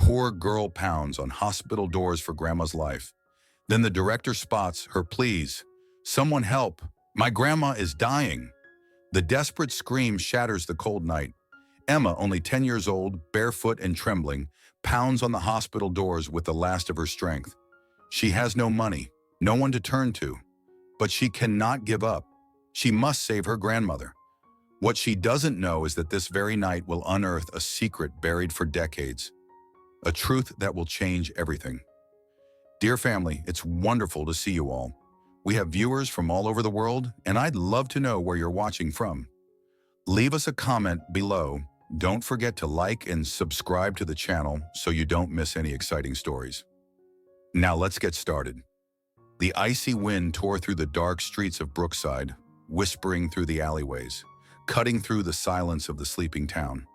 poor girl pounds on hospital doors for Grandma's life. Then the director spots her pleas. "Someone help! My grandma is dying!" The desperate scream shatters the cold night. Emma, only 10 years old, barefoot and trembling, pounds on the hospital doors with the last of her strength. She has no money, no one to turn to, but she cannot give up. She must save her grandmother. What she doesn't know is that this very night will unearth a secret buried for decades, a truth that will change everything. Dear family, it's wonderful to see you all. We have viewers from all over the world, and I'd love to know where you're watching from. Leave us a comment below. Don't forget to like and subscribe to the channel so you don't miss any exciting stories. Now let's get started. The icy wind tore through the dark streets of Brookside, whispering through the alleyways, cutting through the silence of the sleeping town.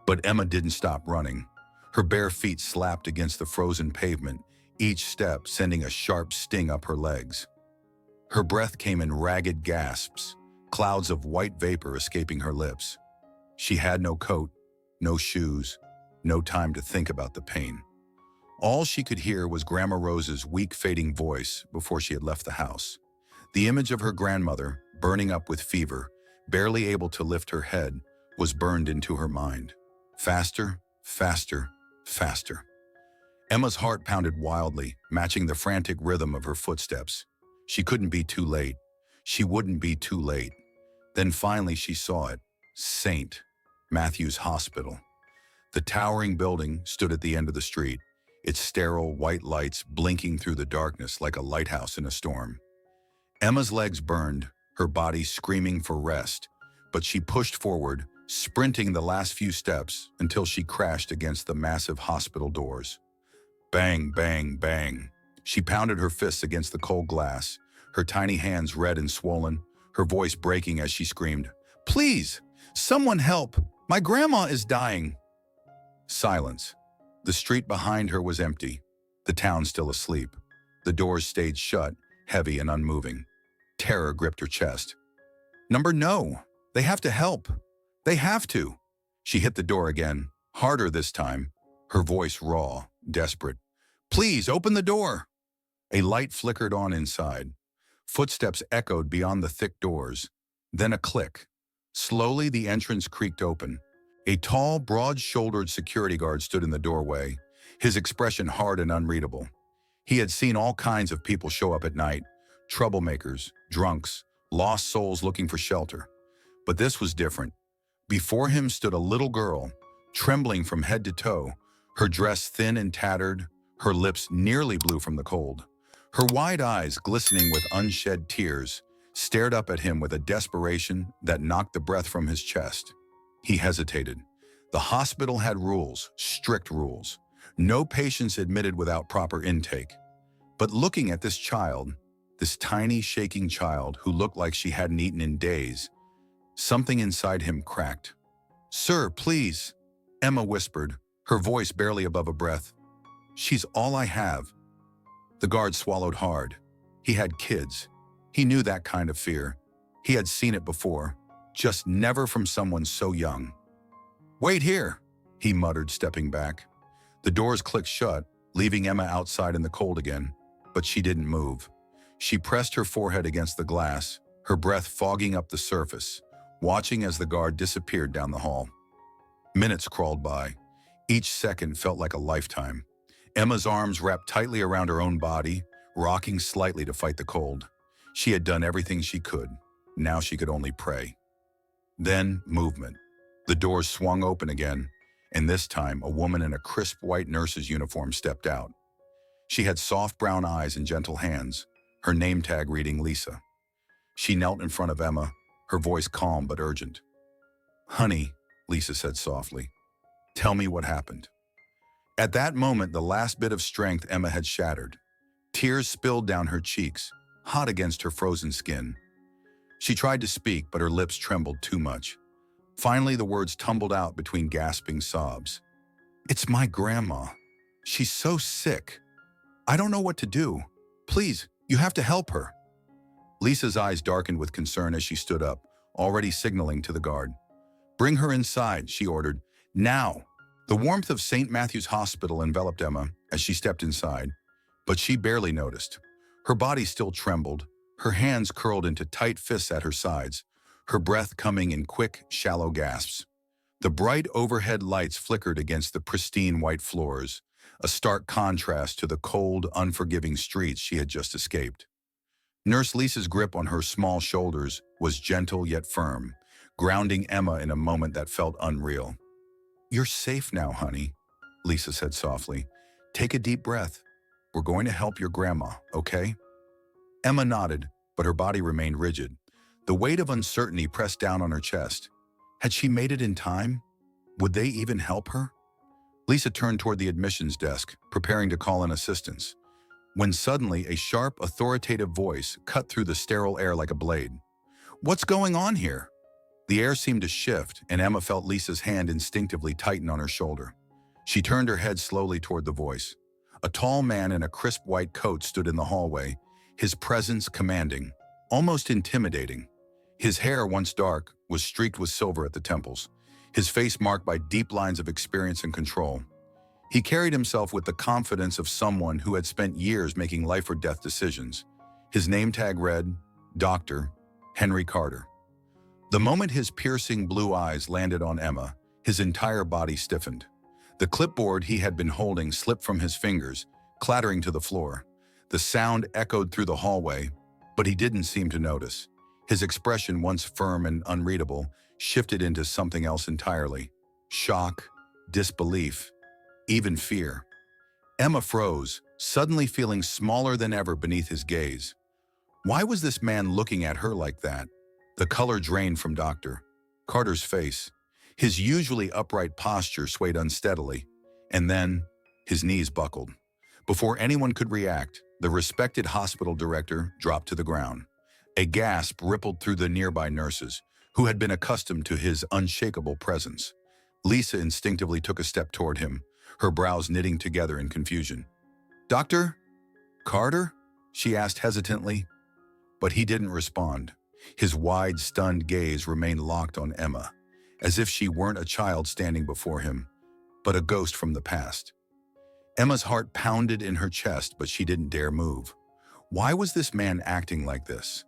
But Emma didn't stop running. Her bare feet slapped against the frozen pavement, each step sending a sharp sting up her legs. Her breath came in ragged gasps, clouds of white vapor escaping her lips. She had no coat, no shoes, no time to think about the pain. All she could hear was Grandma Rose's weak, fading voice before she had left the house. The image of her grandmother, burning up with fever, barely able to lift her head, was burned into her mind. Faster, faster, faster. Emma's heart pounded wildly, matching the frantic rhythm of her footsteps. She couldn't be too late. She wouldn't be too late. Then finally she saw it. St. Matthew's Hospital. The towering building stood at the end of the street, its sterile white lights blinking through the darkness like a lighthouse in a storm. Emma's legs burned, her body screaming for rest, but she pushed forward, sprinting the last few steps until she crashed against the massive hospital doors. Bang, bang, bang. She pounded her fists against the cold glass, her tiny hands red and swollen, her voice breaking as she screamed, "Please, someone help! My grandma is dying!" Silence. The street behind her was empty, the town still asleep. The doors stayed shut, heavy and unmoving. Terror gripped her chest. No, they have to help. They have to. She hit the door again, harder this time, her voice raw, desperate. "Please, open the door!" A light flickered on inside. Footsteps echoed beyond the thick doors. Then a click. Slowly, the entrance creaked open. A tall, broad-shouldered security guard stood in the doorway, his expression hard and unreadable. He had seen all kinds of people show up at night, troublemakers, drunks, lost souls looking for shelter. But this was different. Before him stood a little girl, trembling from head to toe, her dress thin and tattered, her lips nearly blue from the cold. Her wide eyes, glistening with unshed tears, stared up at him with a desperation that knocked the breath from his chest. He hesitated. The hospital had rules, strict rules. No patients admitted without proper intake. But looking at this child, this tiny, shaking child who looked like she hadn't eaten in days, something inside him cracked. "Sir, please," Emma whispered, her voice barely above a breath. "She's all I have." The guard swallowed hard. He had kids. He knew that kind of fear. He had seen it before, just never from someone so young. "Wait here," he muttered, stepping back. The doors clicked shut, leaving Emma outside in the cold again, but she didn't move. She pressed her forehead against the glass, her breath fogging up the surface, watching as the guard disappeared down the hall. Minutes crawled by. Each second felt like a lifetime. Emma's arms wrapped tightly around her own body, rocking slightly to fight the cold. She had done everything she could. Now she could only pray. Then, movement. The doors swung open again, and this time a woman in a crisp white nurse's uniform stepped out. She had soft brown eyes and gentle hands, her name tag reading Lisa. She knelt in front of Emma, her voice calm but urgent. "Honey," Lisa said softly, "tell me what happened." At that moment, the last bit of strength Emma had shattered. Tears spilled down her cheeks, hot against her frozen skin. She tried to speak, but her lips trembled too much. Finally, the words tumbled out between gasping sobs. "It's my grandma. She's so sick. I don't know what to do. Please, you have to help her." Lisa's eyes darkened with concern as she stood up, already signaling to the guard. "Bring her inside," she ordered. "Now! The warmth of St. Matthew's Hospital enveloped Emma as she stepped inside, but she barely noticed. Her body still trembled, her hands curled into tight fists at her sides, her breath coming in quick, shallow gasps. The bright overhead lights flickered against the pristine white floors, a stark contrast to the cold, unforgiving streets she had just escaped. Nurse Lisa's grip on her small shoulders was gentle yet firm, grounding Emma in a moment that felt unreal. "You're safe now, honey," Lisa said softly. "Take a deep breath. We're going to help your grandma, okay?" Emma nodded, but her body remained rigid. The weight of uncertainty pressed down on her chest. Had she made it in time? Would they even help her? Lisa turned toward the admissions desk, preparing to call in assistance, when suddenly a sharp, authoritative voice cut through the sterile air like a blade. "What's going on here?" The air seemed to shift, and Emma felt Lisa's hand instinctively tighten on her shoulder. She turned her head slowly toward the voice. A tall man in a crisp white coat stood in the hallway, his presence commanding, almost intimidating. His hair, once dark, was streaked with silver at the temples, his face marked by deep lines of experience and control. He carried himself with the confidence of someone who had spent years making life or death decisions. His name tag read, Dr. Henry Carter. The moment his piercing blue eyes landed on Emma, his entire body stiffened. The clipboard he had been holding slipped from his fingers, clattering to the floor. The sound echoed through the hallway, but he didn't seem to notice. His expression, once firm and unreadable, shifted into something else entirely. Shock, disbelief, even fear. Emma froze, suddenly feeling smaller than ever beneath his gaze. Why was this man looking at her like that? The color drained from Dr. Carter's face. His usually upright posture swayed unsteadily, and then his knees buckled. Before anyone could react, the respected hospital director dropped to the ground. A gasp rippled through the nearby nurses, who had been accustomed to his unshakable presence. Lisa instinctively took a step toward him, her brows knitting together in confusion. "Dr. Carter?" she asked hesitantly. But he didn't respond. His wide, stunned gaze remained locked on Emma, as if she weren't a child standing before him, but a ghost from the past. Emma's heart pounded in her chest, but she didn't dare move. Why was this man acting like this?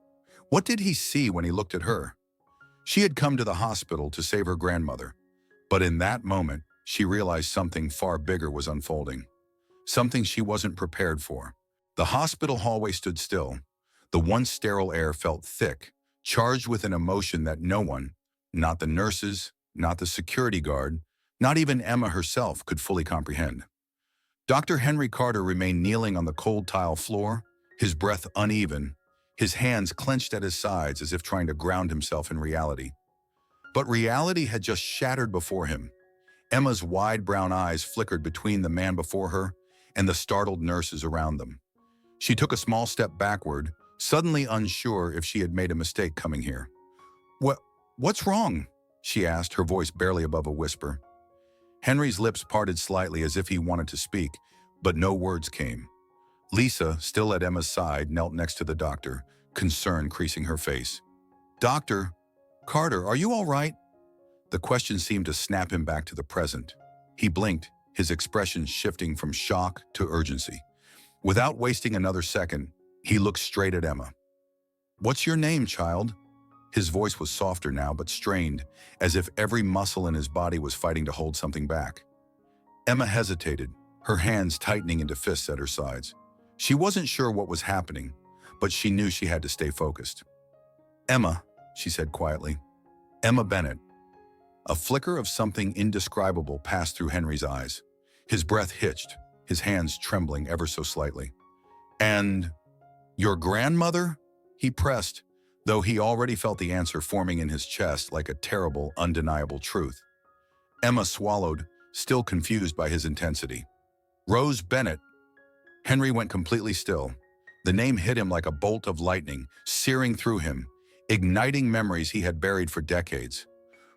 What did he see when he looked at her? She had come to the hospital to save her grandmother, but in that moment, she realized something far bigger was unfolding. Something she wasn't prepared for. The hospital hallway stood still. The once sterile air felt thick, charged with an emotion that no one, not the nurses, not the security guard, not even Emma herself, could fully comprehend. Dr. Henry Carter remained kneeling on the cold tile floor, his breath uneven, his hands clenched at his sides as if trying to ground himself in reality. But reality had just shattered before him. Emma's wide brown eyes flickered between the man before her and the startled nurses around them. She took a small step backward, suddenly unsure if she had made a mistake coming here. What's wrong?" she asked, her voice barely above a whisper. Henry's lips parted slightly as if he wanted to speak, but no words came. Lisa, still at Emma's side, knelt next to the doctor, concern creasing her face. "Dr. Carter, are you all right?" The question seemed to snap him back to the present. He blinked, his expression shifting from shock to urgency. Without wasting another second, he looked straight at Emma. "What's your name, child?" His voice was softer now, but strained, as if every muscle in his body was fighting to hold something back. Emma hesitated, her hands tightening into fists at her sides. She wasn't sure what was happening, but she knew she had to stay focused. "Emma," she said quietly. "Emma Bennett." A flicker of something indescribable passed through Henry's eyes. His breath hitched, his hands trembling ever so slightly. "And your grandmother?" he pressed, though he already felt the answer forming in his chest like a terrible, undeniable truth. Emma swallowed, still confused by his intensity. "Rose Bennett." Henry went completely still. The name hit him like a bolt of lightning, searing through him, igniting memories he had buried for decades.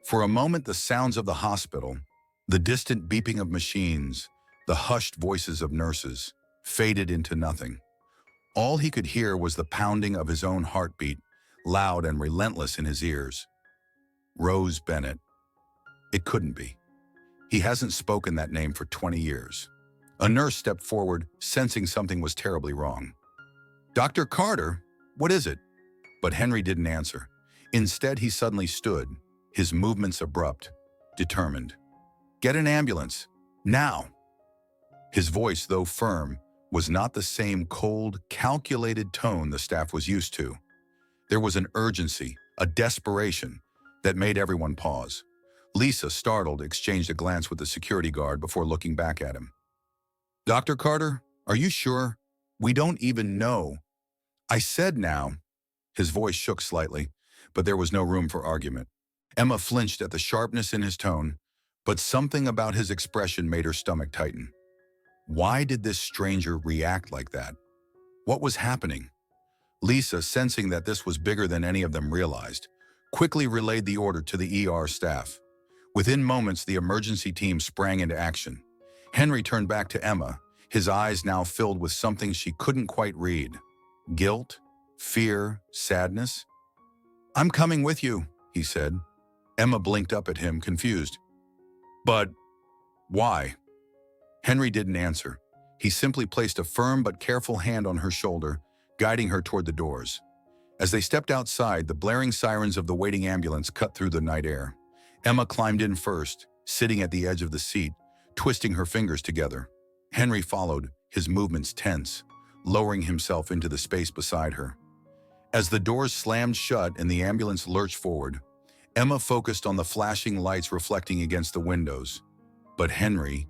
For a moment, the sounds of the hospital, the distant beeping of machines, the hushed voices of nurses, faded into nothing. All he could hear was the pounding of his own heartbeat, loud and relentless in his ears. Rose Bennett. It couldn't be. He hasn't spoken that name for 20 years. A nurse stepped forward, sensing something was terribly wrong. "Dr. Carter, what is it?" But Henry didn't answer. Instead, he suddenly stood, his movements abrupt, determined. "Get an ambulance. Now." His voice, though firm, was not the same cold, calculated tone the staff was used to. There was an urgency, a desperation, that made everyone pause. Lisa, startled, exchanged a glance with the security guard before looking back at him. "Dr. Carter, are you sure? We don't even know." "I said now." His voice shook slightly, but there was no room for argument. Emma flinched at the sharpness in his tone, but something about his expression made her stomach tighten. Why did this stranger react like that? What was happening? Lisa, sensing that this was bigger than any of them realized, quickly relayed the order to the ER staff. Within moments, the emergency team sprang into action. Henry turned back to Emma, his eyes now filled with something she couldn't quite read. Guilt? Fear? Sadness? "I'm coming with you," he said. Emma blinked up at him, confused. "But why?" Henry didn't answer. He simply placed a firm but careful hand on her shoulder, guiding her toward the doors. As they stepped outside, the blaring sirens of the waiting ambulance cut through the night air. Emma climbed in first, sitting at the edge of the seat, twisting her fingers together. Henry followed, his movements tense, lowering himself into the space beside her. As the doors slammed shut and the ambulance lurched forward, Emma focused on the flashing lights reflecting against the windows. But Henry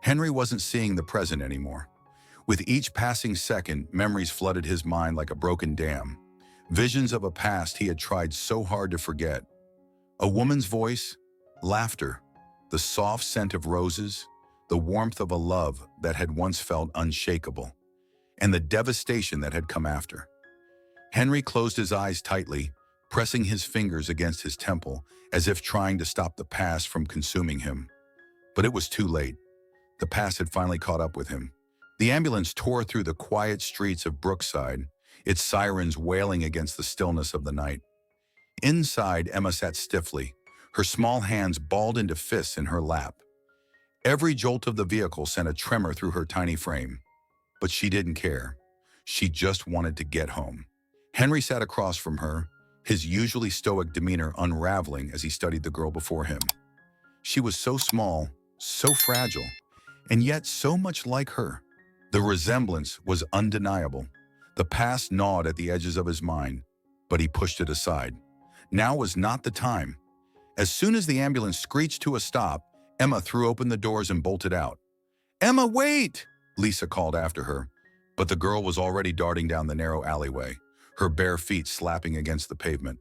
wasn't seeing the present anymore. With each passing second, memories flooded his mind like a broken dam. Visions of a past he had tried so hard to forget. A woman's voice, laughter, the soft scent of roses, the warmth of a love that had once felt unshakable, and the devastation that had come after. Henry closed his eyes tightly, pressing his fingers against his temple as if trying to stop the past from consuming him. But it was too late. The past had finally caught up with him. The ambulance tore through the quiet streets of Brookside, its sirens wailing against the stillness of the night. Inside, Emma sat stiffly, her small hands balled into fists in her lap. Every jolt of the vehicle sent a tremor through her tiny frame. But she didn't care. She just wanted to get home. Henry sat across from her, his usually stoic demeanor unraveling as he studied the girl before him. She was so small, so fragile, and yet so much like her. The resemblance was undeniable. The past gnawed at the edges of his mind, but he pushed it aside. Now was not the time. As soon as the ambulance screeched to a stop, Emma threw open the doors and bolted out. "Emma, wait!" Lisa called after her, but the girl was already darting down the narrow alleyway, her bare feet slapping against the pavement.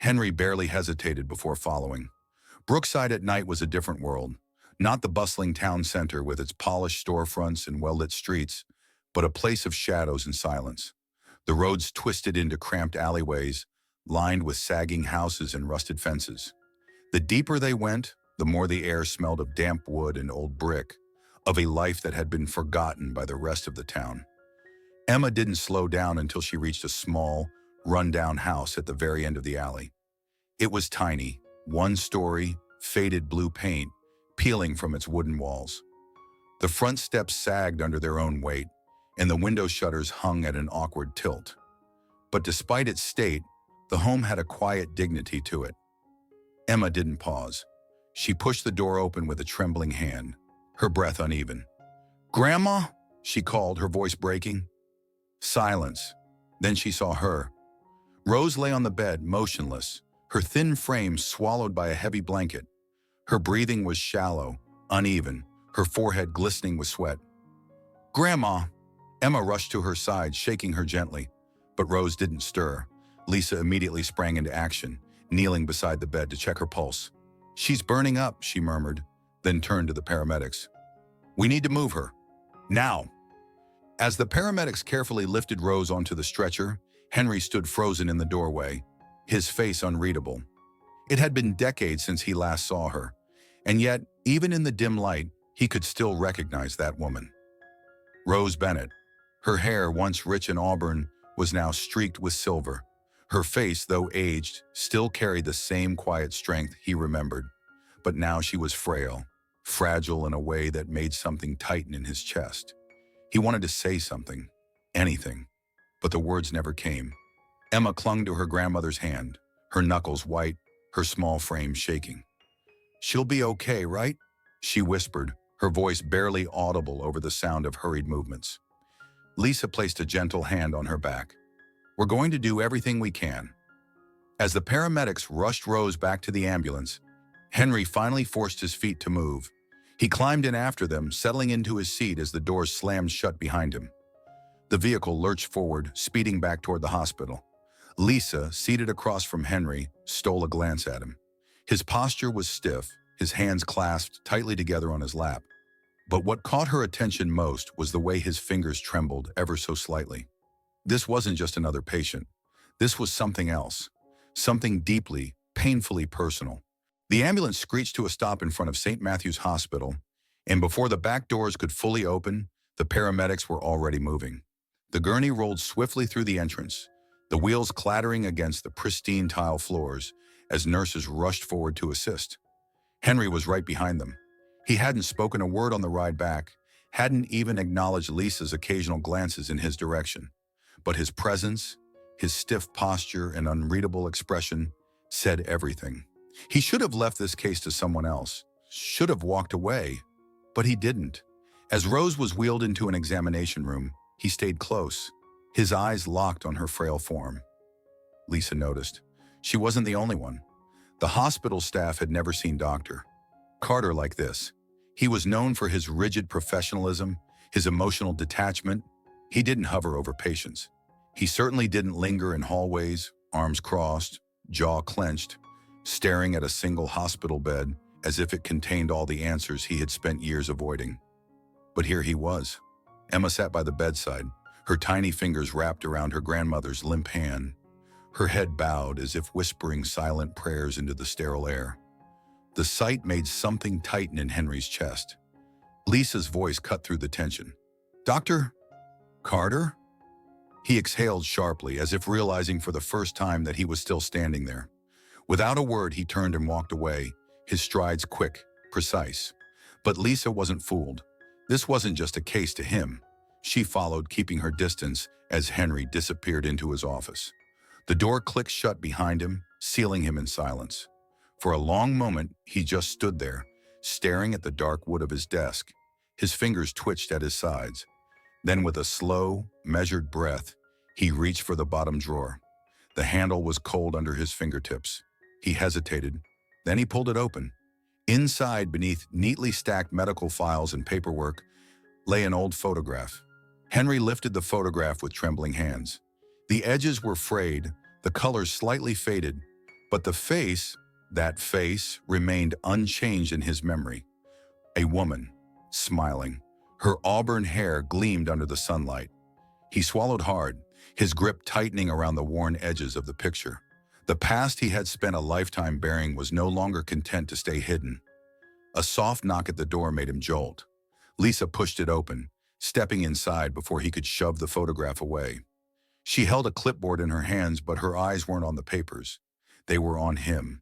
Henry barely hesitated before following. Brookside at night was a different world. Not the bustling town center with its polished storefronts and well-lit streets, but a place of shadows and silence. The roads twisted into cramped alleyways, lined with sagging houses and rusted fences. The deeper they went, the more the air smelled of damp wood and old brick, of a life that had been forgotten by the rest of the town. Emma didn't slow down until she reached a small, run-down house at the very end of the alley. It was tiny, one story, faded blue paint, peeling from its wooden walls. The front steps sagged under their own weight, and the window shutters hung at an awkward tilt. But despite its state, the home had a quiet dignity to it. Emma didn't pause. She pushed the door open with a trembling hand, her breath uneven. "Grandma?" she called, her voice breaking. Silence. Then she saw her. Rose lay on the bed, motionless, her thin frame swallowed by a heavy blanket. Her breathing was shallow, uneven, her forehead glistening with sweat. "Grandma!" Emma rushed to her side, shaking her gently. But Rose didn't stir. Lisa immediately sprang into action, kneeling beside the bed to check her pulse. "She's burning up," she murmured, then turned to the paramedics. "We need to move her. Now!" As the paramedics carefully lifted Rose onto the stretcher, Henry stood frozen in the doorway, his face unreadable. It had been decades since he last saw her, and yet, even in the dim light, he could still recognize that woman. Rose Bennett. Her hair, once rich and auburn, was now streaked with silver. Her face, though aged, still carried the same quiet strength he remembered. But now she was frail, fragile in a way that made something tighten in his chest. He wanted to say something, anything, but the words never came. Emma clung to her grandmother's hand, her knuckles white, her small frame shaking. "She'll be okay, right?" she whispered, her voice barely audible over the sound of hurried movements. Lisa placed a gentle hand on her back. "We're going to do everything we can." As the paramedics rushed Rose back to the ambulance, Henry finally forced his feet to move. He climbed in after them, settling into his seat as the doors slammed shut behind him. The vehicle lurched forward, speeding back toward the hospital. Lisa, seated across from Henry, stole a glance at him. His posture was stiff, his hands clasped tightly together on his lap. But what caught her attention most was the way his fingers trembled ever so slightly. This wasn't just another patient. This was something else. Something deeply, painfully personal. The ambulance screeched to a stop in front of St. Matthew's Hospital, and before the back doors could fully open, the paramedics were already moving. The gurney rolled swiftly through the entrance, the wheels clattering against the pristine tile floors as nurses rushed forward to assist. Henry was right behind them. He hadn't spoken a word on the ride back, hadn't even acknowledged Lisa's occasional glances in his direction. But his presence, his stiff posture and unreadable expression said everything. He should have left this case to someone else, should have walked away, but he didn't. As Rose was wheeled into an examination room, he stayed close, his eyes locked on her frail form. Lisa noticed. She wasn't the only one. The hospital staff had never seen Dr. Carter like this. He was known for his rigid professionalism, his emotional detachment. He didn't hover over patients. He certainly didn't linger in hallways, arms crossed, jaw clenched, staring at a single hospital bed as if it contained all the answers he had spent years avoiding. But here he was. Emma sat by the bedside, her tiny fingers wrapped around her grandmother's limp hand, her head bowed as if whispering silent prayers into the sterile air. The sight made something tighten in Henry's chest. Lisa's voice cut through the tension. "Dr. Carter?" He exhaled sharply, as if realizing for the first time that he was still standing there. Without a word, he turned and walked away, his strides quick, precise. But Lisa wasn't fooled. This wasn't just a case to him. She followed, keeping her distance, as Henry disappeared into his office. The door clicked shut behind him, sealing him in silence. For a long moment, he just stood there, staring at the dark wood of his desk. His fingers twitched at his sides. Then with a slow, measured breath, he reached for the bottom drawer. The handle was cold under his fingertips. He hesitated. Then he pulled it open. Inside, beneath neatly stacked medical files and paperwork, lay an old photograph. Henry lifted the photograph with trembling hands. The edges were frayed, the colors slightly faded, but the face, that face, remained unchanged in his memory. A woman, smiling. Her auburn hair gleamed under the sunlight. He swallowed hard, his grip tightening around the worn edges of the picture. The past he had spent a lifetime bearing was no longer content to stay hidden. A soft knock at the door made him jolt. Lisa pushed it open, stepping inside before he could shove the photograph away. She held a clipboard in her hands, but her eyes weren't on the papers. They were on him.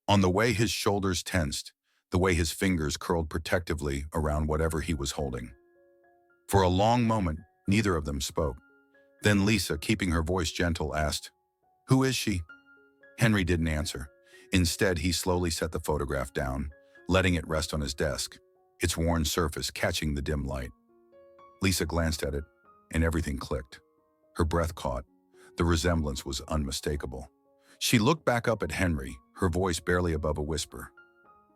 On the way his shoulders tensed, the way his fingers curled protectively around whatever he was holding. For a long moment, neither of them spoke. Then Lisa, keeping her voice gentle, asked, "Who is she?" Henry didn't answer. Instead, he slowly set the photograph down, letting it rest on his desk, its worn surface catching the dim light. Lisa glanced at it, and everything clicked. Her breath caught. The resemblance was unmistakable. She looked back up at Henry, her voice barely above a whisper.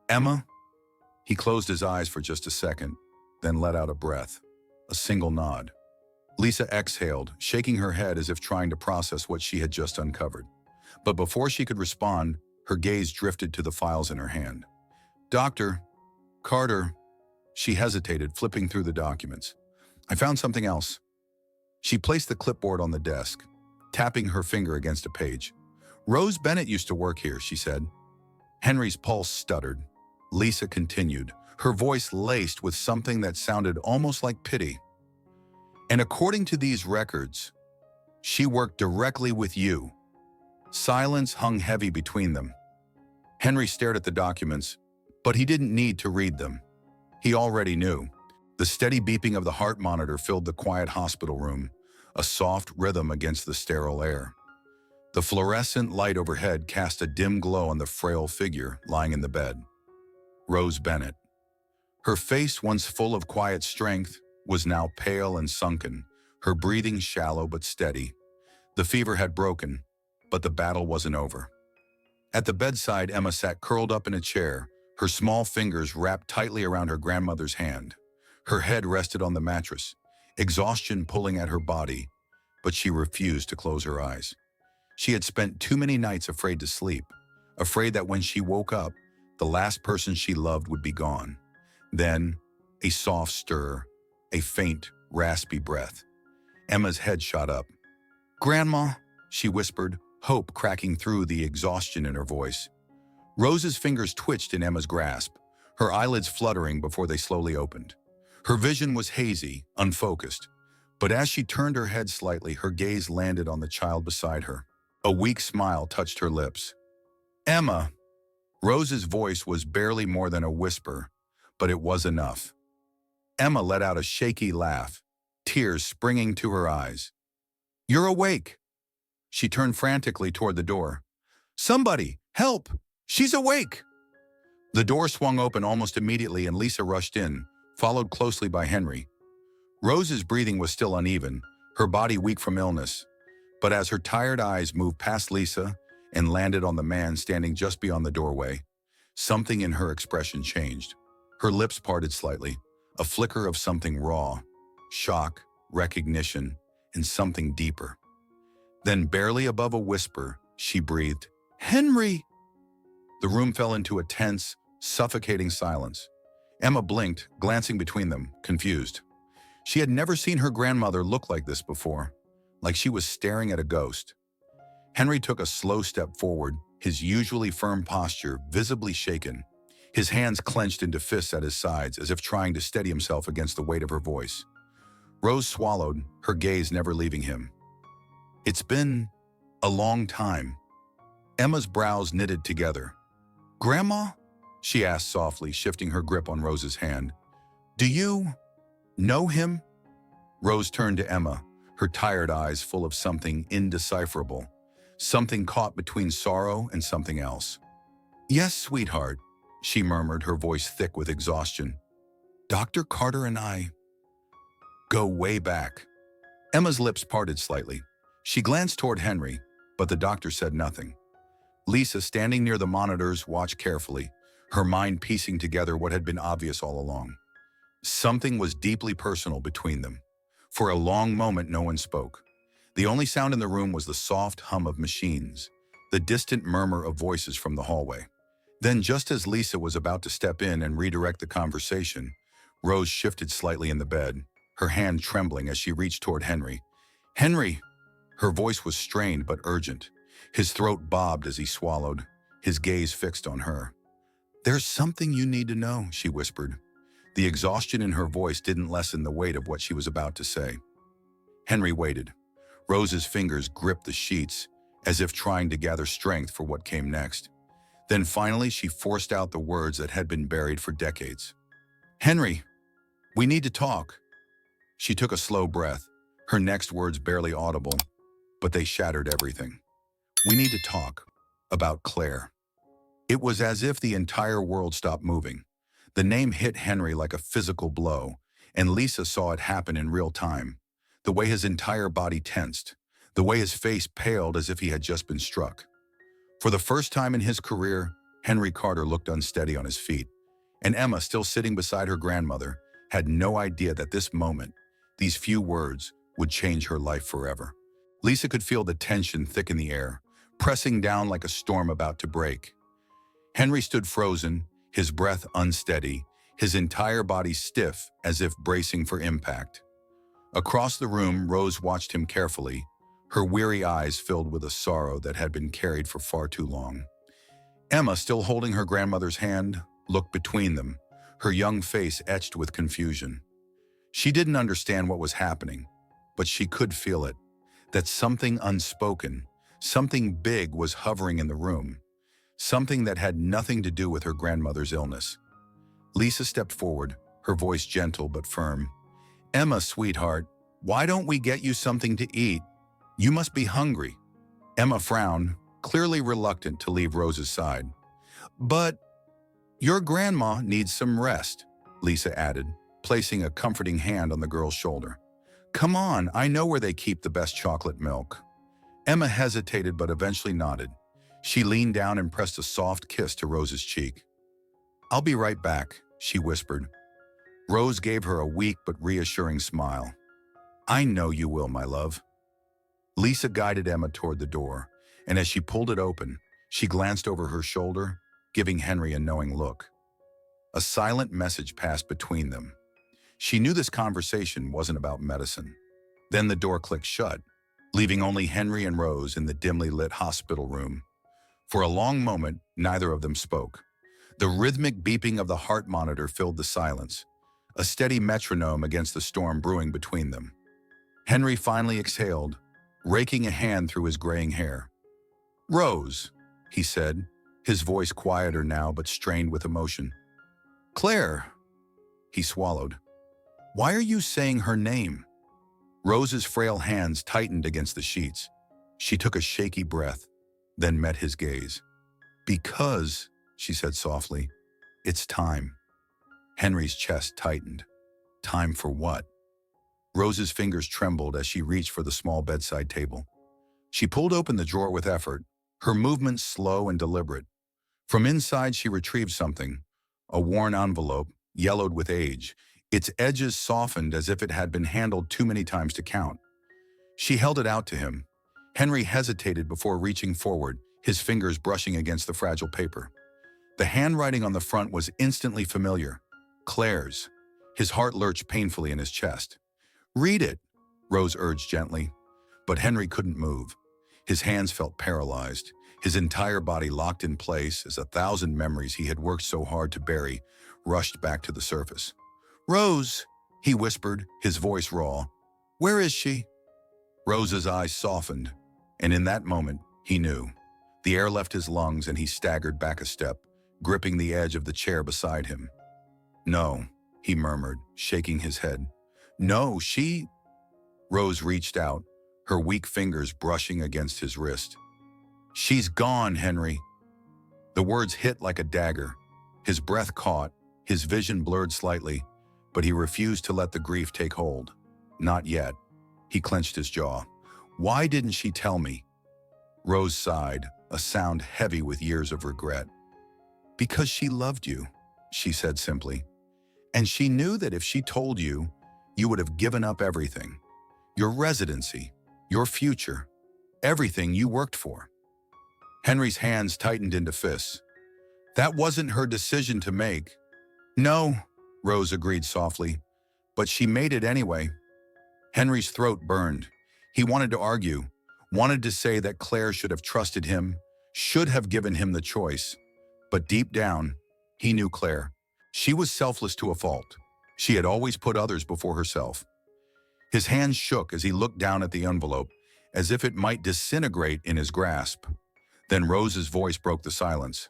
"Emma?" He closed his eyes for just a second, then let out a breath, a single nod. Lisa exhaled, shaking her head as if trying to process what she had just uncovered. But before she could respond, her gaze drifted to the files in her hand. "Dr. Carter," she hesitated, flipping through the documents. "I found something else." She placed the clipboard on the desk, tapping her finger against a page. "Rose Bennett used to work here," she said. Henry's pulse stuttered. Lisa continued, her voice laced with something that sounded almost like pity. "And according to these records, she worked directly with you." Silence hung heavy between them. Henry stared at the documents, but he didn't need to read them. He already knew. The steady beeping of the heart monitor filled the quiet hospital room, a soft rhythm against the sterile air. The fluorescent light overhead cast a dim glow on the frail figure lying in the bed. Rose Bennett. Her face, once full of quiet strength, was now pale and sunken, her breathing shallow but steady. The fever had broken, but the battle wasn't over. At the bedside, Emma sat curled up in a chair, her small fingers wrapped tightly around her grandmother's hand. Her head rested on the mattress, exhaustion pulling at her body, but she refused to close her eyes. She had spent too many nights afraid to sleep, afraid that when she woke up, the last person she loved would be gone. Then, a soft stir, a faint, raspy breath. Emma's head shot up. "Grandma," she whispered, hope cracking through the exhaustion in her voice. Rose's fingers twitched in Emma's grasp, her eyelids fluttering before they slowly opened. Her vision was hazy, unfocused, but as she turned her head slightly, her gaze landed on the child beside her. A weak smile touched her lips. "Emma." Rose's voice was barely more than a whisper, but it was enough. Emma let out a shaky laugh, tears springing to her eyes. "You're awake." She turned frantically toward the door. "Somebody, help! She's awake!" The door swung open almost immediately and Lisa rushed in, followed closely by Henry. Rose's breathing was still uneven, her body weak from illness. But as her tired eyes moved past Lisa and landed on the man standing just beyond the doorway, something in her expression changed. Her lips parted slightly, a flicker of something raw, shock, recognition, and something deeper. Then, barely above a whisper, she breathed, "Henry!" The room fell into a tense, suffocating silence. Emma blinked, glancing between them, confused. She had never seen her grandmother look like this before, like she was staring at a ghost. Henry took a slow step forward, his usually firm posture visibly shaken, his hands clenched into fists at his sides as if trying to steady himself against the weight of her voice. Rose swallowed, her gaze never leaving him. "It's been a long time." Emma's brows knitted together. "Grandma?" she asked softly, shifting her grip on Rose's hand. "Do you know him?" Rose turned to Emma, her tired eyes full of something indecipherable, something caught between sorrow and something else. "Yes, sweetheart," she murmured, her voice thick with exhaustion. "Dr. Carter and I go way back." Emma's lips parted slightly. She glanced toward Henry, but the doctor said nothing. Lisa, standing near the monitors, watched carefully, her mind piecing together what had been obvious all along. Something was deeply personal between them. For a long moment, no one spoke. The only sound in the room was the soft hum of machines, the distant murmur of voices from the hallway. Then, just as Lisa was about to step in and redirect the conversation, Rose shifted slightly in the bed, her hand trembling as she reached toward Henry. "Henry!" Her voice was strained but urgent. His throat bobbed as he swallowed, his gaze fixed on her. "There's something you need to know," she whispered. The exhaustion in her voice didn't lessen the weight of what she was about to say. Henry waited. Rose's fingers gripped the sheets, as if trying to gather strength for what came next. Then finally, she forced out the words that had been buried for decades. "Henry, we need to talk." She took a slow breath, her next words barely audible, but they shattered everything. "We need to talk about Claire." It was as if the entire world stopped moving. The name hit Henry like a physical blow, and Lisa saw it happen in real time. The way his entire body tensed, the way his face paled as if he had just been struck. For the first time in his career, Henry Carter looked unsteady on his feet, and Emma, still sitting beside her grandmother, had no idea that this moment, these few words, would change her life forever. Lisa could feel the tension thick in the air, pressing down like a storm about to break. Henry stood frozen, his breath unsteady, his entire body stiff as if bracing for impact. Across the room, Rose watched him carefully, her weary eyes filled with a sorrow that had been carried for far too long. Emma, still holding her grandmother's hand, looked between them, her young face etched with confusion. She didn't understand what was happening, but she could feel it, that something unspoken, something big was hovering in the room, something that had nothing to do with her grandmother's illness. Lisa stepped forward, her voice gentle but firm. "Emma, sweetheart, why don't we get you something to eat? You must be hungry." Emma frowned, clearly reluctant to leave Rose's side. "But your grandma needs some rest," Lisa added, placing a comforting hand on the girl's shoulder. "Come on, I know where they keep the best chocolate milk." Emma hesitated but eventually nodded. She leaned down and pressed a soft kiss to Rose's cheek. "I'll be right back," she whispered. Rose gave her a weak but reassuring smile. "I know you will, my love." Lisa guided Emma toward the door, and as she pulled it open, she glanced over her shoulder, giving Henry a knowing look. A silent message passed between them. She knew this conversation wasn't about medicine. Then the door clicked shut, leaving only Henry and Rose in the dimly lit hospital room. For a long moment, neither of them spoke. The rhythmic beeping of the heart monitor filled the silence, a steady metronome against the storm brewing between them. Henry finally exhaled, raking a hand through his graying hair. "Rose," he said, his voice quieter now but strained with emotion. "Claire," he swallowed. "Why are you saying her name?" Rose's frail hands tightened against the sheets. She took a shaky breath, then met his gaze. "Because," she said softly, "it's time." Henry's chest tightened. Time for what? Rose's fingers trembled as she reached for the small bedside table. She pulled open the drawer with effort, her movements slow and deliberate. From inside she retrieved something, a worn envelope, yellowed with age, its edges softened as if it had been handled too many times to count. She held it out to him. Henry hesitated before reaching forward, his fingers brushing against the fragile paper. The handwriting on the front was instantly familiar. Claire's. His heart lurched painfully in his chest. "Read it," Rose urged gently. But Henry couldn't move. His hands felt paralyzed, his entire body locked in place as 1,000 memories he had worked so hard to bury rushed back to the surface. "Rose," he whispered, his voice raw. "Where is she?" Rose's eyes softened, and in that moment, he knew. The air left his lungs and he staggered back a step, gripping the edge of the chair beside him. "No," he murmured, shaking his head. "No, she—" Rose reached out, her weak fingers brushing against his wrist. "She's gone, Henry." The words hit like a dagger. His breath caught, his vision blurred slightly, but he refused to let the grief take hold. Not yet. He clenched his jaw. "Why didn't she tell me?" Rose sighed, a sound heavy with years of regret. "Because she loved you," she said simply. "And she knew that if she told you, you would have given up everything. Your residency, your future, everything you worked for." Henry's hands tightened into fists. "That wasn't her decision to make." "No," Rose agreed softly, "but she made it anyway." Henry's throat burned. He wanted to argue, wanted to say that Claire should have trusted him, should have given him the choice. But deep down, he knew Claire. She was selfless to a fault. She had always put others before herself. His hands shook as he looked down at the envelope, as if it might disintegrate in his grasp. Then Rose's voice broke the silence.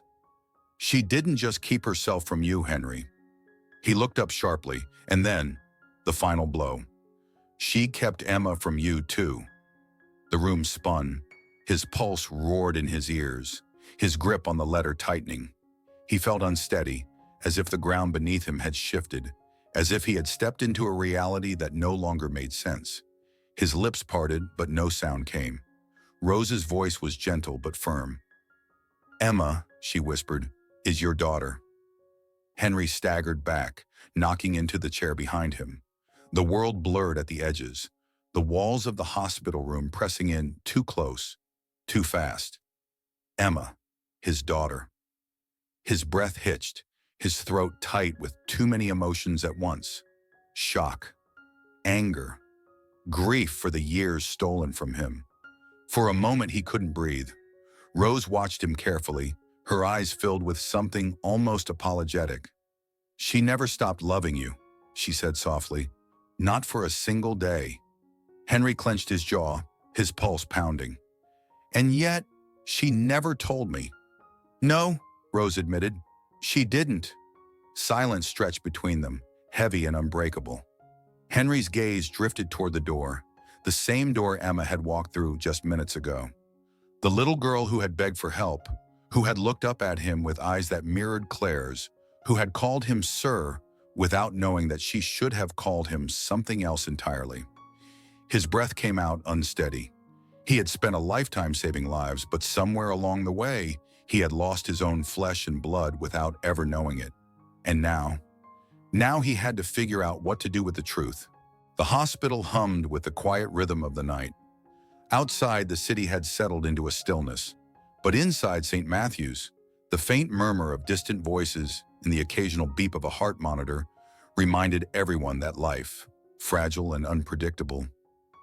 "She didn't just keep herself from you, Henry." He looked up sharply, and then, the final blow. "She kept Emma from you, too." The room spun. His pulse roared in his ears, his grip on the letter tightening. He felt unsteady, as if the ground beneath him had shifted, as if he had stepped into a reality that no longer made sense. His lips parted, but no sound came. Rose's voice was gentle but firm. "Emma," she whispered, "is your daughter." Henry staggered back, knocking into the chair behind him. The world blurred at the edges, the walls of the hospital room pressing in too close, too fast. Emma, his daughter. His breath hitched, his throat tight with too many emotions at once. Shock, anger, grief for the years stolen from him. For a moment he couldn't breathe. Rose watched him carefully, her eyes filled with something almost apologetic. "She never stopped loving you," she said softly. "Not for a single day." Henry clenched his jaw, his pulse pounding. "And yet, she never told me." "No," Rose admitted. "She didn't." Silence stretched between them, heavy and unbreakable. Henry's gaze drifted toward the door, the same door Emma had walked through just minutes ago. The little girl who had begged for help, who had looked up at him with eyes that mirrored Claire's, who had called him sir without knowing that she should have called him something else entirely. His breath came out unsteady. He had spent a lifetime saving lives, but somewhere along the way, he had lost his own flesh and blood without ever knowing it. And now he had to figure out what to do with the truth. The hospital hummed with the quiet rhythm of the night. Outside, the city had settled into a stillness. But inside St. Matthew's, the faint murmur of distant voices and the occasional beep of a heart monitor reminded everyone that life, fragile and unpredictable,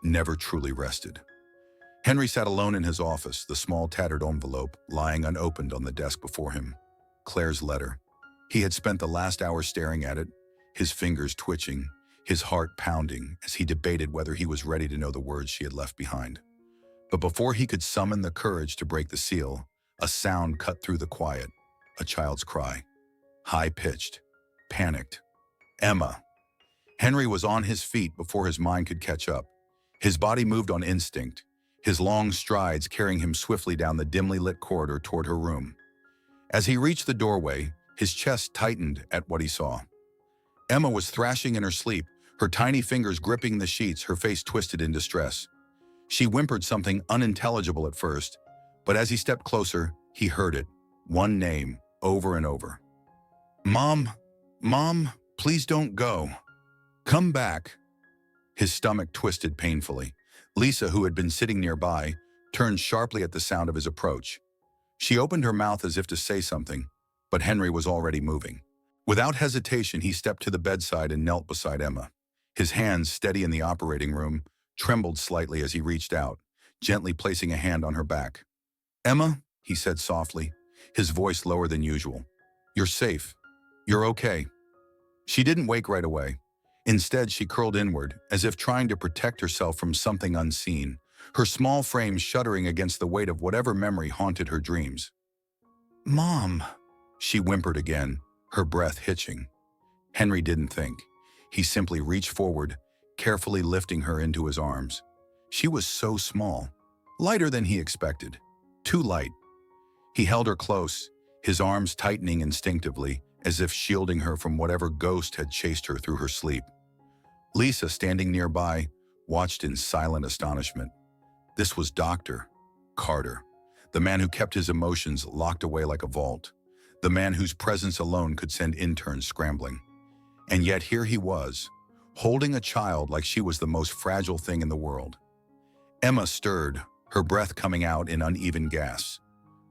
never truly rested. Henry sat alone in his office, the small tattered envelope lying unopened on the desk before him. Claire's letter. He had spent the last hour staring at it, his fingers twitching, his heart pounding as he debated whether he was ready to know the words she had left behind. But before he could summon the courage to break the seal, a sound cut through the quiet, a child's cry. High-pitched, panicked. Emma. Henry was on his feet before his mind could catch up. His body moved on instinct, his long strides carrying him swiftly down the dimly lit corridor toward her room. As he reached the doorway, his chest tightened at what he saw. Emma was thrashing in her sleep, her tiny fingers gripping the sheets, her face twisted in distress. She whimpered something unintelligible at first, but as he stepped closer, he heard it, one name, over and over. Mom, please don't go. Come back. His stomach twisted painfully. Lisa, who had been sitting nearby, turned sharply at the sound of his approach. She opened her mouth as if to say something, but Henry was already moving. Without hesitation, he stepped to the bedside and knelt beside Emma. His hands, steady in the operating room, trembled slightly as he reached out, gently placing a hand on her back. Emma, he said softly, his voice lower than usual. You're safe. You're okay. She didn't wake right away. Instead, she curled inward, as if trying to protect herself from something unseen, her small frame shuddering against the weight of whatever memory haunted her dreams. Mom, she whimpered again, her breath hitching. Henry didn't think. He simply reached forward, carefully lifting her into his arms. She was so small, lighter than he expected, too light. He held her close, his arms tightening instinctively, as if shielding her from whatever ghost had chased her through her sleep. Lisa, standing nearby, watched in silent astonishment. This was Dr. Carter, the man who kept his emotions locked away like a vault, the man whose presence alone could send interns scrambling. And yet here he was, holding a child like she was the most fragile thing in the world. Emma stirred, her breath coming out in uneven gasps.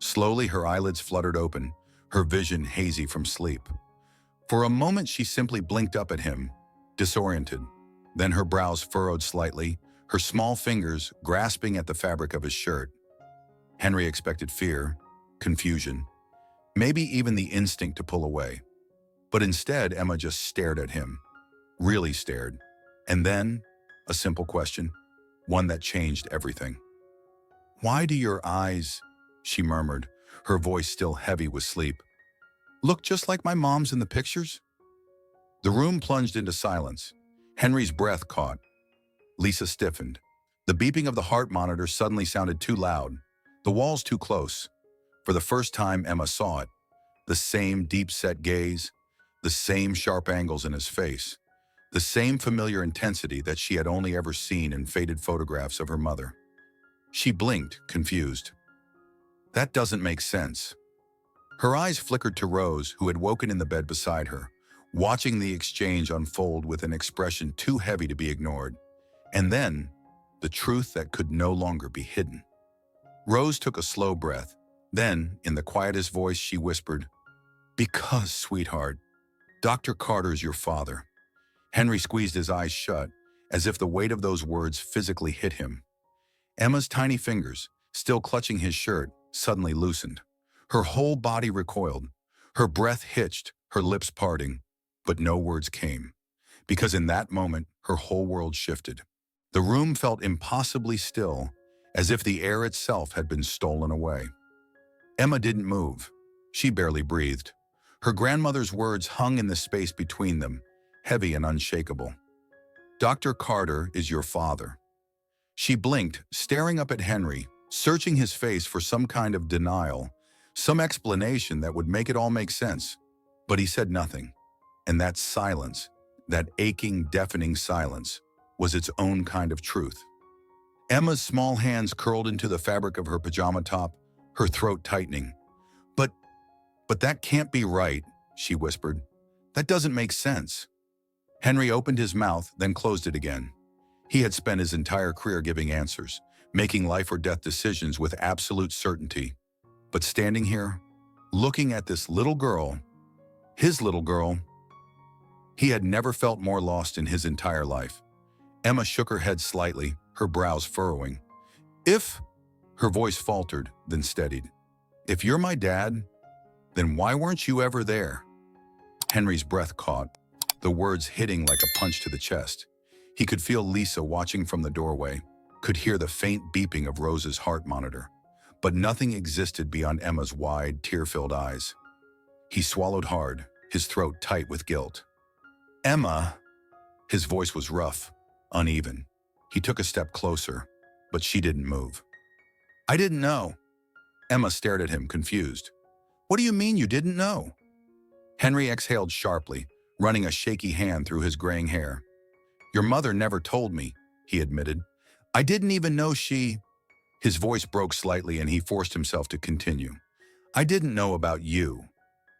Slowly, her eyelids fluttered open, her vision hazy from sleep. For a moment, she simply blinked up at him, disoriented. Then her brows furrowed slightly, her small fingers grasping at the fabric of his shirt. Henry expected fear, confusion, maybe even the instinct to pull away. But instead, Emma just stared at him, really stared. And then, a simple question, one that changed everything. Why do your eyes, she murmured, her voice still heavy with sleep, look just like my mom's in the pictures? The room plunged into silence. Henry's breath caught. Lisa stiffened. The beeping of the heart monitor suddenly sounded too loud, the walls too close. For the first time, Emma saw it. The same deep-set gaze, the same sharp angles in his face, the same familiar intensity that she had only ever seen in faded photographs of her mother. She blinked, confused. That doesn't make sense. Her eyes flickered to Rose, who had woken in the bed beside her, watching the exchange unfold with an expression too heavy to be ignored. And then, the truth that could no longer be hidden. Rose took a slow breath. Then, in the quietest voice, she whispered, "Because, sweetheart, Dr. Carter's your father." Henry squeezed his eyes shut, as if the weight of those words physically hit him. Emma's tiny fingers, still clutching his shirt, suddenly loosened. Her whole body recoiled, her breath hitched, her lips parting, but no words came, because in that moment, her whole world shifted. The room felt impossibly still, as if the air itself had been stolen away. Emma didn't move. She barely breathed. Her grandmother's words hung in the space between them, heavy and unshakable. "Dr. Carter is your father." She blinked, staring up at Henry, searching his face for some kind of denial, some explanation that would make it all make sense. But he said nothing. And that silence, that aching, deafening silence, was its own kind of truth. Emma's small hands curled into the fabric of her pajama top, her throat tightening. But that can't be right," she whispered. "That doesn't make sense." Henry opened his mouth, then closed it again. He had spent his entire career giving answers, making life or death decisions with absolute certainty. But standing here, looking at this little girl, his little girl, he had never felt more lost in his entire life. Emma shook her head slightly, her brows furrowing. "If," her voice faltered, then steadied. "If you're my dad, then why weren't you ever there?" Henry's breath caught, the words hitting like a punch to the chest. He could feel Lisa watching from the doorway, could hear the faint beeping of Rose's heart monitor. But nothing existed beyond Emma's wide, tear-filled eyes. He swallowed hard, his throat tight with guilt. "Emma," his voice was rough, uneven. He took a step closer, but she didn't move. "I didn't know." Emma stared at him, confused. "What do you mean you didn't know?" Henry exhaled sharply, running a shaky hand through his graying hair. "Your mother never told me," he admitted. "I didn't even know she—" His voice broke slightly and he forced himself to continue. "I didn't know about you."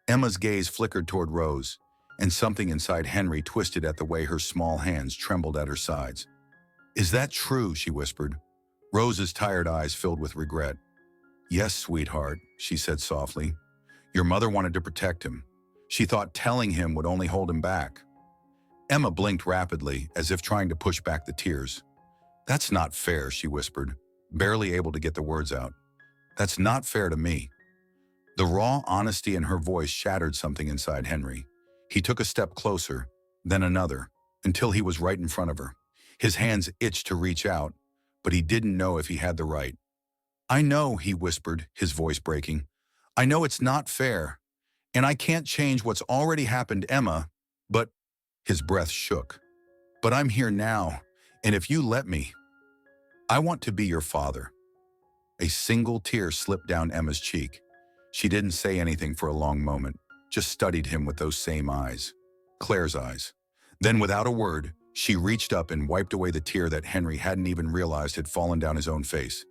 Emma's gaze flickered toward Rose, and something inside Henry twisted at the way her small hands trembled at her sides. "Is that true?" she whispered. Rose's tired eyes filled with regret. "Yes, sweetheart," she said softly. "Your mother wanted to protect him. She thought telling him would only hold him back." Emma blinked rapidly, as if trying to push back the tears. "That's not fair," she whispered, barely able to get the words out. "That's not fair to me." The raw honesty in her voice shattered something inside Henry. He took a step closer, then another, until he was right in front of her. His hands itched to reach out, but he didn't know if he had the right. "I know," he whispered, his voice breaking. "I know it's not fair, and I can't change what's already happened, Emma, but—" His breath shook. "But I'm here now, and if you let me, I want to be your father." A single tear slipped down Emma's cheek. She didn't say anything for a long moment, just studied him with those same eyes, Claire's eyes. Then, without a word, she reached up and wiped away the tear that Henry hadn't even realized had fallen down his own face.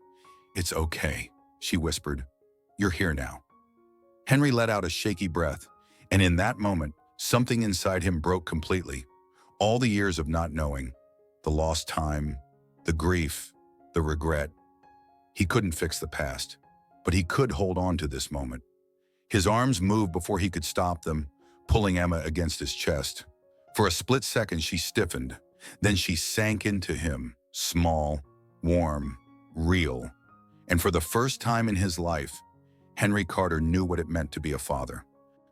"It's okay," she whispered. "You're here now." Henry let out a shaky breath, and in that moment, something inside him broke completely. All the years of not knowing, the lost time, the grief, the regret. He couldn't fix the past, but he could hold on to this moment. His arms moved before he could stop them, pulling Emma against his chest. For a split second, she stiffened. Then she sank into him, small, warm, real. And for the first time in his life, Henry Carter knew what it meant to be a father.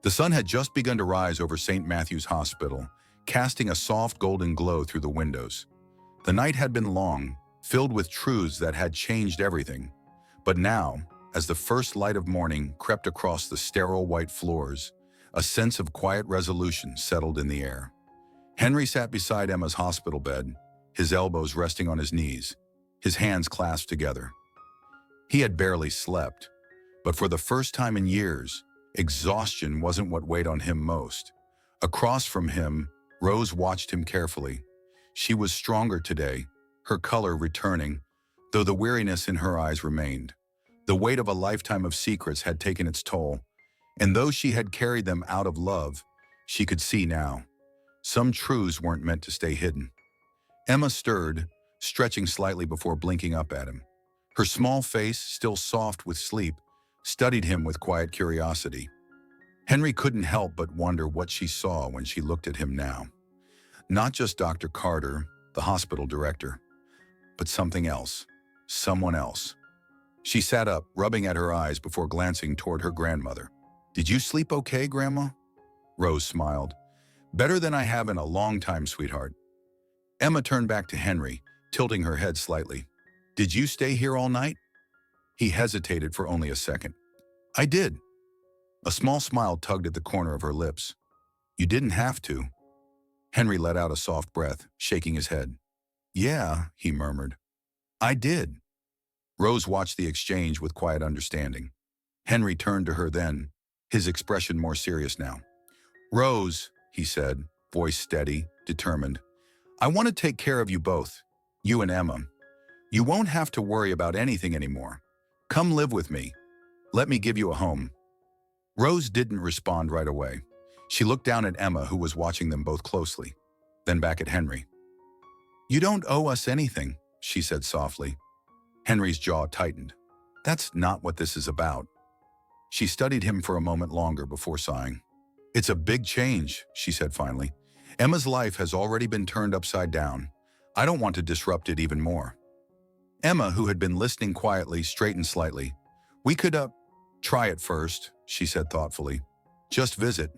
The sun had just begun to rise over St. Matthew's Hospital, casting a soft golden glow through the windows. The night had been long, filled with truths that had changed everything. But now, as the first light of morning crept across the sterile white floors, a sense of quiet resolution settled in the air. Henry sat beside Emma's hospital bed, his elbows resting on his knees, his hands clasped together. He had barely slept, but for the first time in years, exhaustion wasn't what weighed on him most. Across from him, Rose watched him carefully. She was stronger today, her color returning, though the weariness in her eyes remained. The weight of a lifetime of secrets had taken its toll, and though she had carried them out of love, she could see now. Some truths weren't meant to stay hidden. Emma stirred, stretching slightly before blinking up at him. Her small face, still soft with sleep, studied him with quiet curiosity. Henry couldn't help but wonder what she saw when she looked at him now. Not just Dr. Carter, the hospital director, but something else, someone else. She sat up, rubbing at her eyes before glancing toward her grandmother. "Did you sleep okay, Grandma?" Rose smiled. "Better than I have in a long time, sweetheart." Emma turned back to Henry, tilting her head slightly. "Did you stay here all night?" He hesitated for only a second. "I did." A small smile tugged at the corner of her lips. "You didn't have to." Henry let out a soft breath, shaking his head. Yeah, he murmured. I did. Rose watched the exchange with quiet understanding. Henry turned to her then, his expression more serious now. Rose, he said, voice steady, determined. I want to take care of you both, you and Emma. You won't have to worry about anything anymore. Come live with me. Let me give you a home. Rose didn't respond right away. She looked down at Emma, who was watching them both closely, then back at Henry. You don't owe us anything, she said softly. Henry's jaw tightened. That's not what this is about. She studied him for a moment longer before sighing. It's a big change, she said finally. Emma's life has already been turned upside down. I don't want to disrupt it even more. Emma, who had been listening quietly, straightened slightly. We could, try it first, she said thoughtfully. Just visit.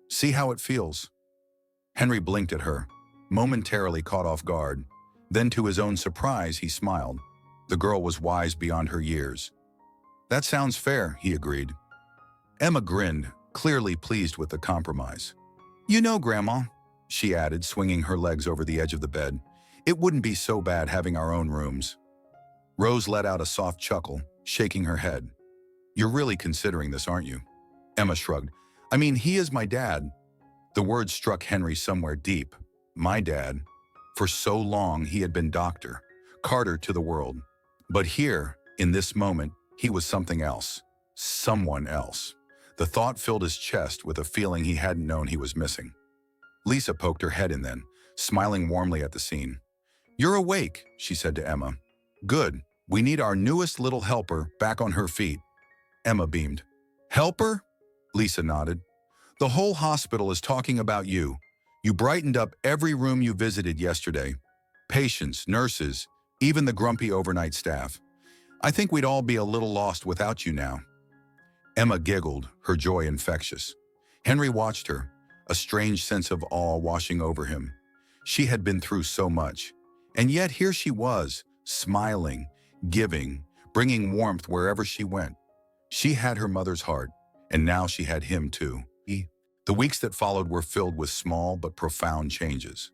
See how it feels. Henry blinked at her, momentarily caught off guard. Then, to his own surprise, he smiled. The girl was wise beyond her years. That sounds fair, he agreed. Emma grinned, clearly pleased with the compromise. You know, Grandma, she added, swinging her legs over the edge of the bed, it wouldn't be so bad having our own rooms. Rose let out a soft chuckle, shaking her head. You're really considering this, aren't you? Emma shrugged. I mean, he is my dad. The word struck Henry somewhere deep. My dad. For so long, he had been Doctor Carter to the world. But here, in this moment, he was something else. Someone else. The thought filled his chest with a feeling he hadn't known he was missing. Lisa poked her head in then, smiling warmly at the scene. You're awake, she said to Emma. Good. We need our newest little helper back on her feet. Emma beamed. Helper? Lisa nodded. The whole hospital is talking about you. You brightened up every room you visited yesterday. Patients, nurses, even the grumpy overnight staff. I think we'd all be a little lost without you now. Emma giggled, her joy infectious. Henry watched her, a strange sense of awe washing over him. She had been through so much, and yet here she was, smiling, giving, bringing warmth wherever she went. She had her mother's heart, and now she had him too. The weeks that followed were filled with small but profound changes.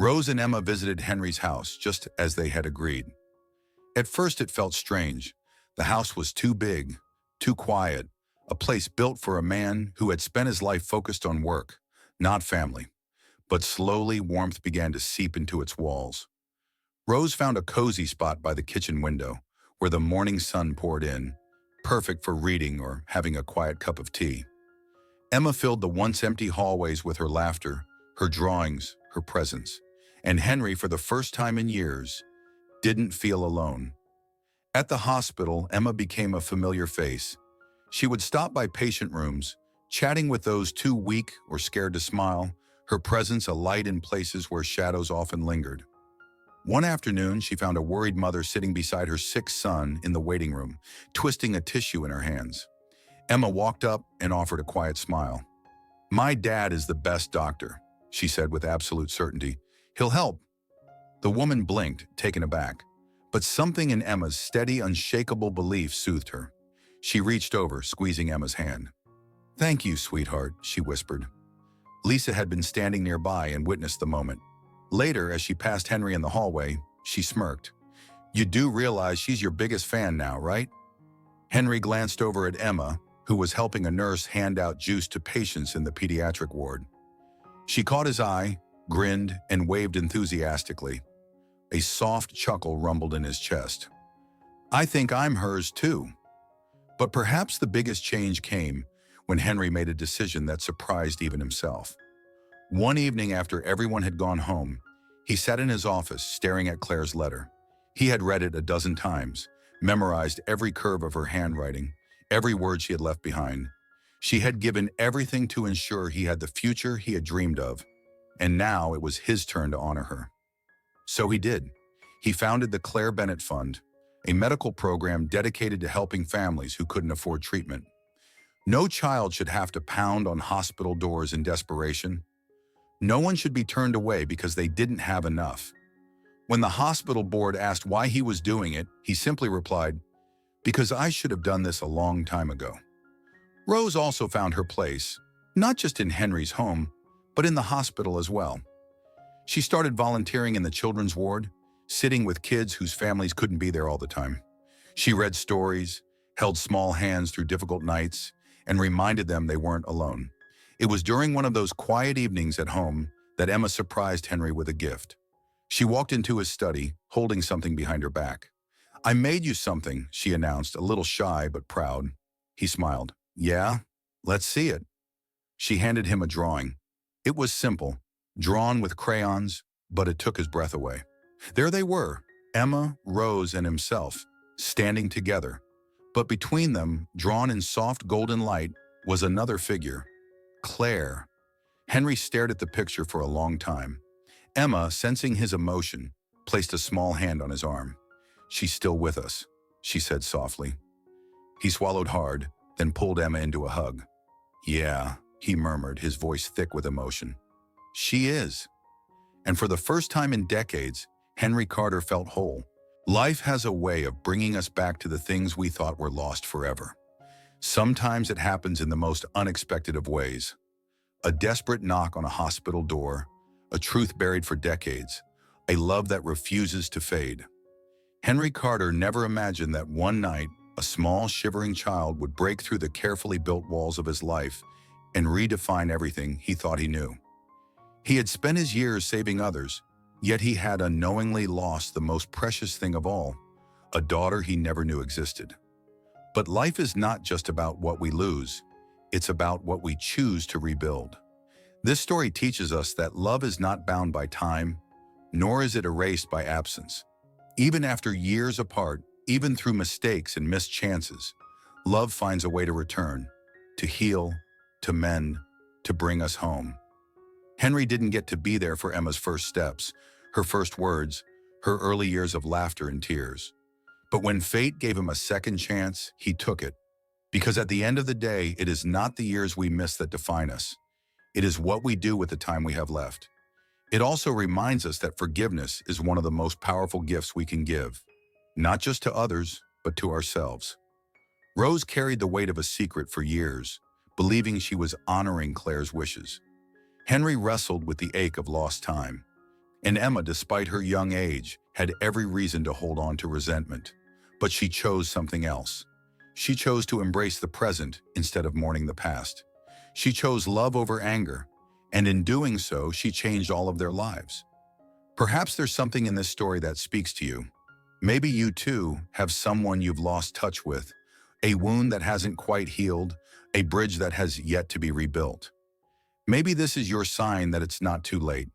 Rose and Emma visited Henry's house just as they had agreed. At first it felt strange. The house was too big, too quiet, a place built for a man who had spent his life focused on work, not family. But slowly warmth began to seep into its walls. Rose found a cozy spot by the kitchen window, where the morning sun poured in, perfect for reading or having a quiet cup of tea. Emma filled the once empty hallways with her laughter, her drawings, her presence. And Henry, for the first time in years, didn't feel alone. At the hospital, Emma became a familiar face. She would stop by patient rooms, chatting with those too weak or scared to smile, her presence a light in places where shadows often lingered. One afternoon, she found a worried mother sitting beside her sick son in the waiting room, twisting a tissue in her hands. Emma walked up and offered a quiet smile. My dad is the best doctor, she said with absolute certainty. He'll help. The woman blinked, taken aback. But something in Emma's steady, unshakable belief soothed her. She reached over, squeezing Emma's hand. Thank you, sweetheart, she whispered. Lisa had been standing nearby and witnessed the moment. Later, as she passed Henry in the hallway, she smirked. You do realize she's your biggest fan now, right? Henry glanced over at Emma, who was helping a nurse hand out juice to patients in the pediatric ward. She caught his eye, grinned, and waved enthusiastically. A soft chuckle rumbled in his chest. I think I'm hers too. But perhaps the biggest change came when Henry made a decision that surprised even himself. One evening after everyone had gone home, he sat in his office staring at Claire's letter. He had read it a dozen times, memorized every curve of her handwriting, every word she had left behind. She had given everything to ensure he had the future he had dreamed of, and now it was his turn to honor her. So he did. He founded the Claire Bennett Fund, a medical program dedicated to helping families who couldn't afford treatment. No child should have to pound on hospital doors in desperation. No one should be turned away because they didn't have enough. When the hospital board asked why he was doing it, he simply replied, because I should have done this a long time ago. Rose also found her place, not just in Henry's home, but in the hospital as well. She started volunteering in the children's ward, sitting with kids whose families couldn't be there all the time. She read stories, held small hands through difficult nights, and reminded them they weren't alone. It was during one of those quiet evenings at home that Emma surprised Henry with a gift. She walked into his study, holding something behind her back. "I made you something," she announced, a little shy but proud. He smiled. "Yeah? Let's see it." She handed him a drawing. It was simple, drawn with crayons, but it took his breath away. There they were, Emma, Rose, and himself, standing together. But between them, drawn in soft golden light, was another figure, Claire. Henry stared at the picture for a long time. Emma, sensing his emotion, placed a small hand on his arm. "She's still with us," she said softly. He swallowed hard, then pulled Emma into a hug. "Yeah," he murmured, his voice thick with emotion. "She is." And for the first time in decades, Henry Carter felt whole. Life has a way of bringing us back to the things we thought were lost forever. Sometimes it happens in the most unexpected of ways. A desperate knock on a hospital door, a truth buried for decades, a love that refuses to fade. Henry Carter never imagined that one night, a small, shivering child would break through the carefully built walls of his life and redefine everything he thought he knew. He had spent his years saving others, yet he had unknowingly lost the most precious thing of all, a daughter he never knew existed. But life is not just about what we lose, it's about what we choose to rebuild. This story teaches us that love is not bound by time, nor is it erased by absence. Even after years apart, even through mistakes and missed chances, love finds a way to return, to heal, to mend, to bring us home. Henry didn't get to be there for Emma's first steps, her first words, her early years of laughter and tears. But when fate gave him a second chance, he took it. Because at the end of the day, it is not the years we miss that define us. It is what we do with the time we have left. It also reminds us that forgiveness is one of the most powerful gifts we can give, not just to others, but to ourselves. Rose carried the weight of a secret for years, believing she was honoring Claire's wishes. Henry wrestled with the ache of lost time. And Emma, despite her young age, had every reason to hold on to resentment. But she chose something else. She chose to embrace the present instead of mourning the past. She chose love over anger, and in doing so, she changed all of their lives. Perhaps there's something in this story that speaks to you. Maybe you too have someone you've lost touch with, a wound that hasn't quite healed, a bridge that has yet to be rebuilt. Maybe this is your sign that it's not too late.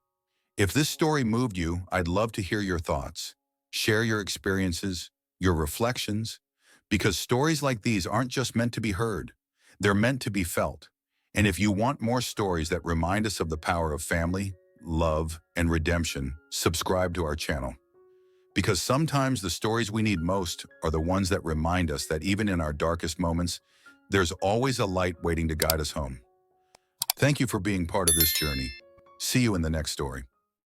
If this story moved you, I'd love to hear your thoughts. Share your experiences, your reflections, because stories like these aren't just meant to be heard. They're meant to be felt. And if you want more stories that remind us of the power of family, love, and redemption, subscribe to our channel. Because sometimes the stories we need most are the ones that remind us that even in our darkest moments, there's always a light waiting to guide us home. Thank you for being part of this journey. See you in the next story.